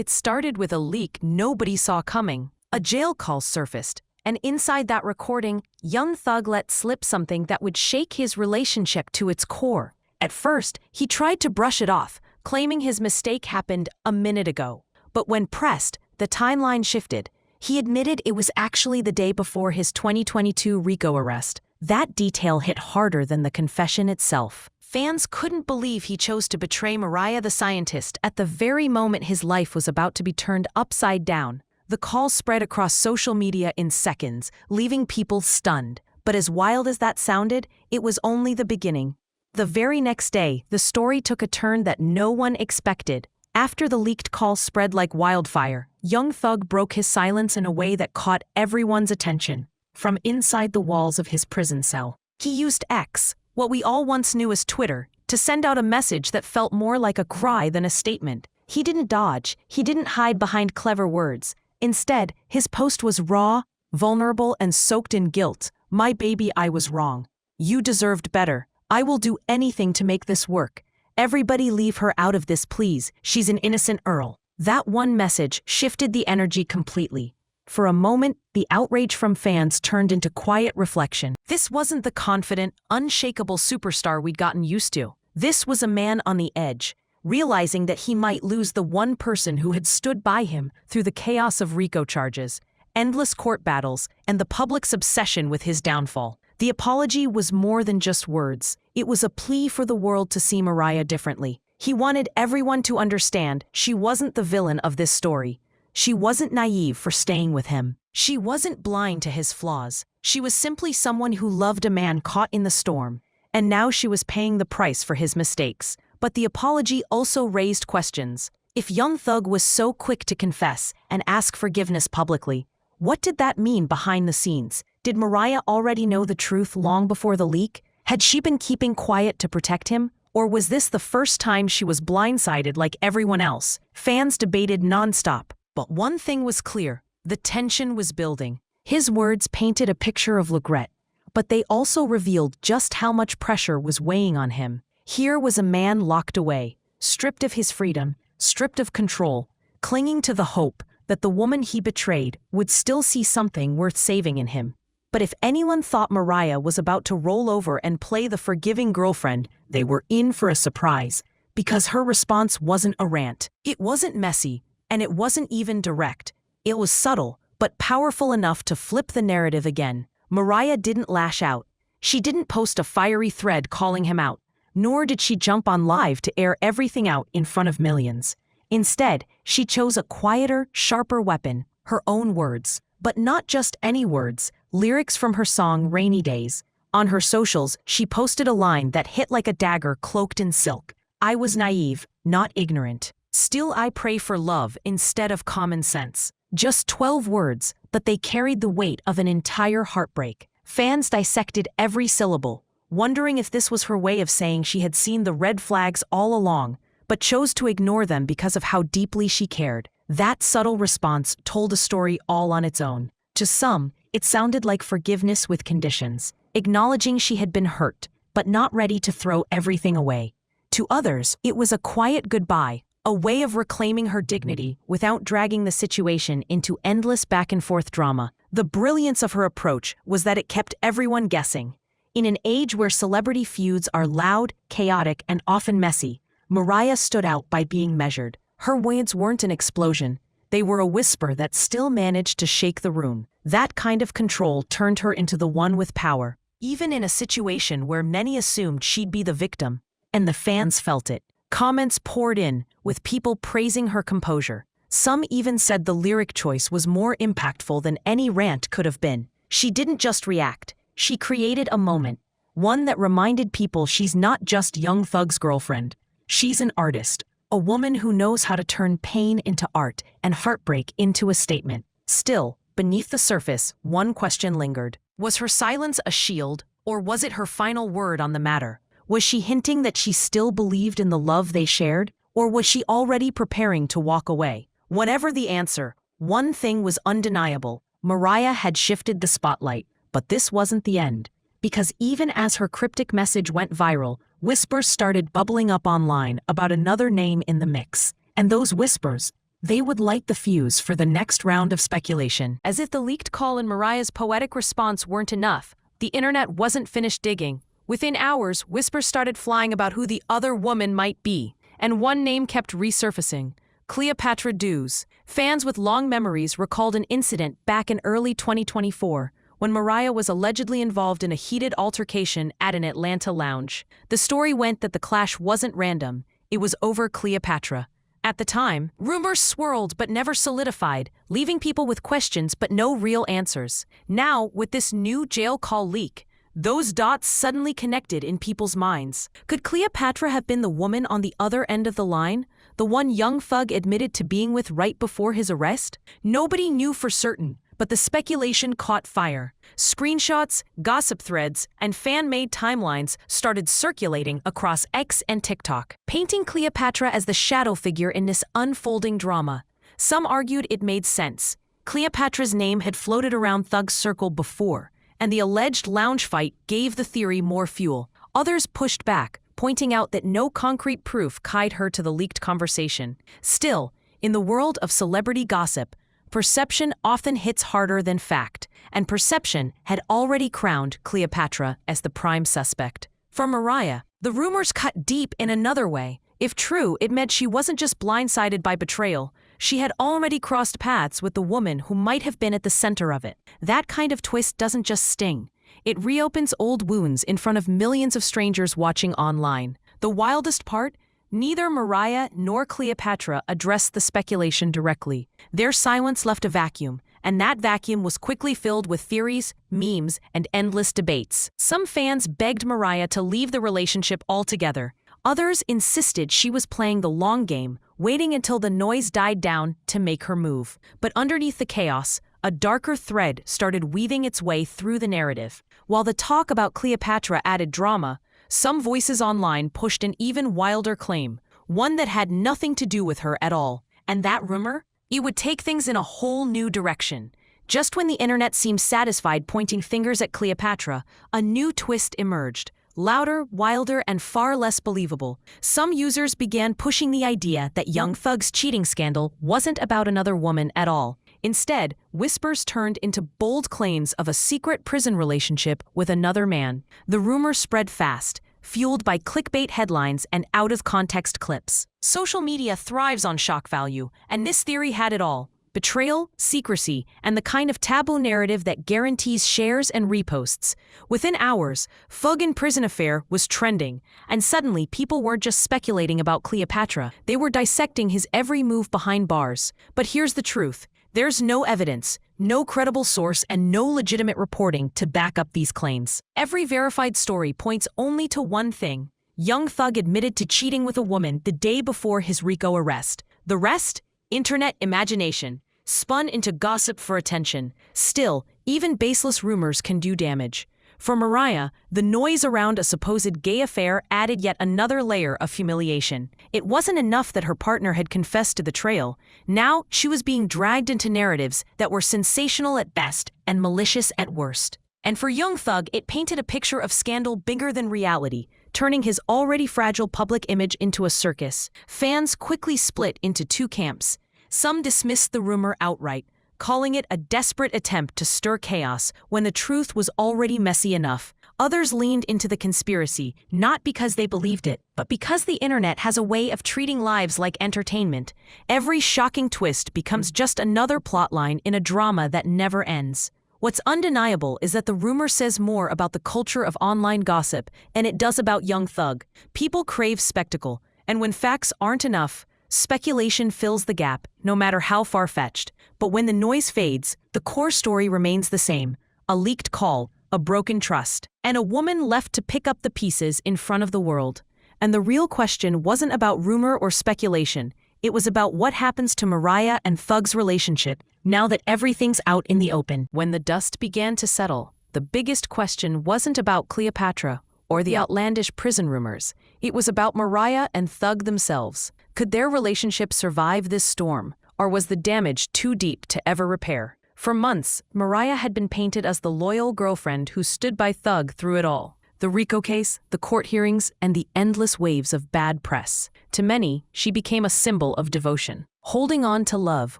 It started with a leak nobody saw coming. A jail call surfaced, and inside that recording, young Thug let slip something that would shake his relationship to its core. At first, he tried to brush it off, claiming his mistake happened a minute ago. But when pressed, the timeline shifted. He admitted it was actually the day before his 2022 RICO arrest. That detail hit harder than the confession itself. Fans couldn't believe he chose to betray Mariah the Scientist at the very moment his life was about to be turned upside down. The call spread across social media in seconds, leaving people stunned. But as wild as that sounded, it was only the beginning. The very next day, the story took a turn that no one expected. After the leaked call spread like wildfire, young Thug broke his silence in a way that caught everyone's attention. From inside the walls of his prison cell, he used X, what we all once knew as Twitter, to send out a message that felt more like a cry than a statement. He didn't dodge, he didn't hide behind clever words. Instead, his post was raw, vulnerable, and soaked in guilt. "My baby, I was wrong. You deserved better. I will do anything to make this work. Everybody leave her out of this, please. She's an innocent Earl." That one message shifted the energy completely. For a moment, the outrage from fans turned into quiet reflection. This wasn't the confident, unshakable superstar we'd gotten used to. This was a man on the edge, realizing that he might lose the one person who had stood by him through the chaos of RICO charges, endless court battles, and the public's obsession with his downfall. The apology was more than just words. It was a plea for the world to see Mariah differently. He wanted everyone to understand she wasn't the villain of this story. She wasn't naive for staying with him. She wasn't blind to his flaws. She was simply someone who loved a man caught in the storm, and now she was paying the price for his mistakes. But the apology also raised questions. If young Thug was so quick to confess and ask forgiveness publicly, what did that mean behind the scenes? Did Mariah already know the truth long before the leak? Had she been keeping quiet to protect him? Or was this the first time she was blindsided like everyone else? Fans debated nonstop. But one thing was clear, the tension was building. His words painted a picture of regret, but they also revealed just how much pressure was weighing on him. Here was a man locked away, stripped of his freedom, stripped of control, clinging to the hope that the woman he betrayed would still see something worth saving in him. But if anyone thought Mariah was about to roll over and play the forgiving girlfriend, they were in for a surprise, because her response wasn't a rant. It wasn't messy. And it wasn't even direct. It was subtle, but powerful enough to flip the narrative again. Mariah didn't lash out. She didn't post a fiery thread calling him out, nor did she jump on live to air everything out in front of millions. Instead, she chose a quieter, sharper weapon, her own words. But not just any words, lyrics from her song Rainy Days. On her socials, she posted a line that hit like a dagger cloaked in silk. "I was naive, not ignorant. Still I pray for love instead of common sense." Just 12 words, but they carried the weight of an entire heartbreak. Fans dissected every syllable, wondering if this was her way of saying she had seen the red flags all along, but chose to ignore them because of how deeply she cared. That subtle response told a story all on its own. To some, it sounded like forgiveness with conditions, acknowledging she had been hurt, but not ready to throw everything away. To others, it was a quiet goodbye, a way of reclaiming her dignity without dragging the situation into endless back-and-forth drama. The brilliance of her approach was that it kept everyone guessing. In an age where celebrity feuds are loud, chaotic, and often messy, Mariah stood out by being measured. Her words weren't an explosion. They were a whisper that still managed to shake the room. That kind of control turned her into the one with power, even in a situation where many assumed she'd be the victim. And the fans felt it. Comments poured in, with people praising her composure. Some even said the lyric choice was more impactful than any rant could have been. She didn't just react, she created a moment, one that reminded people she's not just young Thug's girlfriend. She's an artist, a woman who knows how to turn pain into art and heartbreak into a statement. Still, beneath the surface, one question lingered. Was her silence a shield, or was it her final word on the matter? Was she hinting that she still believed in the love they shared, or was she already preparing to walk away? Whatever the answer, one thing was undeniable. Mariah had shifted the spotlight, but this wasn't the end. Because even as her cryptic message went viral, whispers started bubbling up online about another name in the mix. And those whispers, They would light the fuse for the next round of speculation. As if the leaked call and Mariah's poetic response weren't enough, the internet wasn't finished digging. Within hours, whispers started flying about who the other woman might be, and one name kept resurfacing: Cleopatra Dews. Fans with long memories recalled an incident back in early 2024 when Mariah was allegedly involved in a heated altercation at an Atlanta lounge. The story went that the clash wasn't random, it was over Cleopatra. At the time, rumors swirled but never solidified, leaving people with questions but no real answers. Now, with this new jail call leak, those dots suddenly connected in people's minds. Could Cleopatra have been the woman on the other end of the line? The one young thug admitted to being with right before his arrest? Nobody knew for certain, but the speculation caught fire. Screenshots, gossip threads, and fan-made timelines started circulating across X and TikTok, painting Cleopatra as the shadow figure in this unfolding drama. Some argued it made sense. Cleopatra's name had floated around Thug's circle before, and the alleged lounge fight gave the theory more fuel. Others pushed back, pointing out that no concrete proof tied her to the leaked conversation. Still, in the world of celebrity gossip, perception often hits harder than fact, and perception had already crowned Cleopatra as the prime suspect. For Mariah, the rumors cut deep in another way. If true, it meant she wasn't just blindsided by betrayal, she had already crossed paths with the woman who might have been at the center of it. That kind of twist doesn't just sting. It reopens old wounds in front of millions of strangers watching online. The wildest part? Neither Mariah nor Cleopatra addressed the speculation directly. Their silence left a vacuum, and that vacuum was quickly filled with theories, memes, and endless debates. Some fans begged Mariah to leave the relationship altogether. Others insisted she was playing the long game, waiting until the noise died down to make her move. But underneath the chaos, a darker thread started weaving its way through the narrative. While the talk about Cleopatra added drama, some voices online pushed an even wilder claim, one that had nothing to do with her at all. And that rumor? It would take things in a whole new direction. Just when the internet seemed satisfied pointing fingers at Cleopatra, a new twist emerged. Louder, wilder, and far less believable. Some users began pushing the idea that young Thug's cheating scandal wasn't about another woman at all. Instead, whispers turned into bold claims of a secret prison relationship with another man. The rumor spread fast, fueled by clickbait headlines and out-of-context clips. Social media thrives on shock value, and this theory had it all: betrayal, secrecy, and the kind of taboo narrative that guarantees shares and reposts. Within hours, Thug in prison affair was trending, and suddenly people weren't just speculating about Cleopatra, they were dissecting his every move behind bars. But here's the truth. There's no evidence, no credible source, and no legitimate reporting to back up these claims. Every verified story points only to one thing: young Thug admitted to cheating with a woman the day before his RICO arrest. The rest? Internet imagination, spun into gossip for attention. Still, even baseless rumors can do damage. For Mariah, the noise around a supposed gay affair added yet another layer of humiliation. It wasn't enough that her partner had confessed to the betrayal. Now, she was being dragged into narratives that were sensational at best and malicious at worst. And for young Thug, it painted a picture of scandal bigger than reality, turning his already fragile public image into a circus. Fans quickly split into two camps. Some dismissed the rumor outright, calling it a desperate attempt to stir chaos when the truth was already messy enough. Others leaned into the conspiracy, not because they believed it, but because the internet has a way of treating lives like entertainment. Every shocking twist becomes just another plotline in a drama that never ends. What's undeniable is that the rumor says more about the culture of online gossip than it does about young Thug. People crave spectacle, and when facts aren't enough, speculation fills the gap, no matter how far-fetched. But when the noise fades, the core story remains the same: a leaked call, a broken trust, and a woman left to pick up the pieces in front of the world. And the real question wasn't about rumor or speculation. It was about what happens to Mariah and Thug's relationship now that everything's out in the open. When the dust began to settle, the biggest question wasn't about Cleopatra or the outlandish prison rumors. It was about Mariah and Thug themselves. Could their relationship survive this storm, or was the damage too deep to ever repair? For months, Mariah had been painted as the loyal girlfriend who stood by Thug through it all. The RICO case, the court hearings, and the endless waves of bad press. To many, she became a symbol of devotion, holding on to love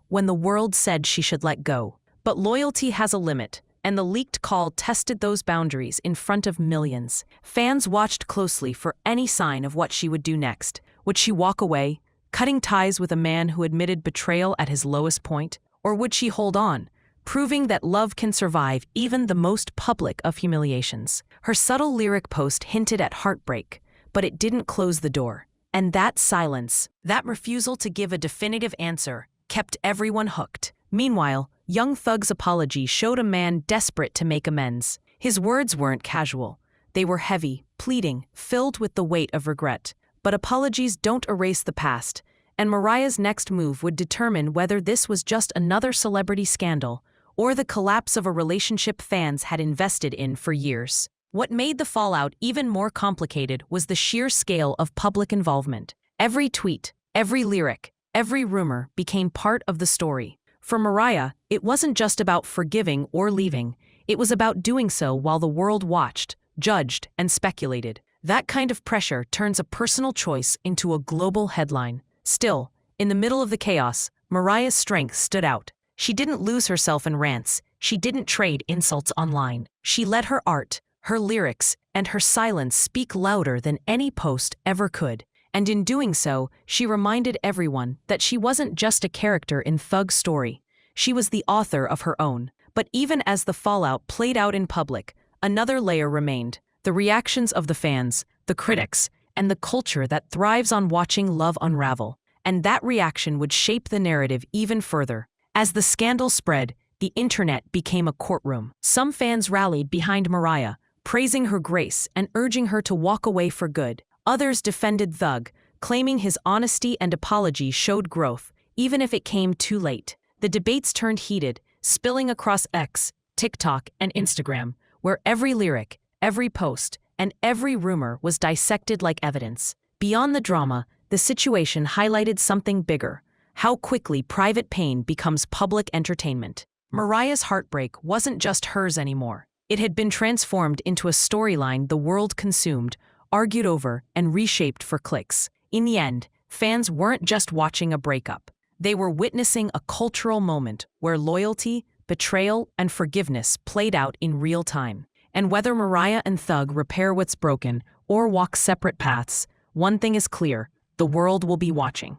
when the world said she should let go. But loyalty has a limit, and the leaked call tested those boundaries in front of millions. Fans watched closely for any sign of what she would do next. Would she walk away, cutting ties with a man who admitted betrayal at his lowest point? Or would she hold on, proving that love can survive even the most public of humiliations? Her subtle lyric post hinted at heartbreak, but it didn't close the door. And that silence, that refusal to give a definitive answer, kept everyone hooked. Meanwhile, Young Thug's apology showed a man desperate to make amends. His words weren't casual. They were heavy, pleading, filled with the weight of regret. But apologies don't erase the past, and Mariah's next move would determine whether this was just another celebrity scandal or the collapse of a relationship fans had invested in for years. What made the fallout even more complicated was the sheer scale of public involvement. Every tweet, every lyric, every rumor became part of the story. For Mariah, it wasn't just about forgiving or leaving. It was about doing so while the world watched, judged, and speculated. That kind of pressure turns a personal choice into a global headline. Still, in the middle of the chaos, Mariah's strength stood out. She didn't lose herself in rants. She didn't trade insults online. She let her art, her lyrics, and her silence speak louder than any post ever could. And in doing so, she reminded everyone that she wasn't just a character in Thug's story. She was the author of her own. But even as the fallout played out in public, another layer remained: the reactions of the fans, the critics, and the culture that thrives on watching love unravel. And that reaction would shape the narrative even further. As the scandal spread, the internet became a courtroom. Some fans rallied behind Mariah, praising her grace and urging her to walk away for good. Others defended Thug, claiming his honesty and apology showed growth, even if it came too late. The debates turned heated, spilling across X, TikTok, and Instagram, where every lyric, every post, and every rumor was dissected like evidence. Beyond the drama, the situation highlighted something bigger: how quickly private pain becomes public entertainment. Mariah's heartbreak wasn't just hers anymore. It had been transformed into a storyline the world consumed, argued over, and reshaped for clicks. In the end, fans weren't just watching a breakup. They were witnessing a cultural moment where loyalty, betrayal, and forgiveness played out in real time. And whether Mariah and Thug repair what's broken or walk separate paths, one thing is clear: the world will be watching.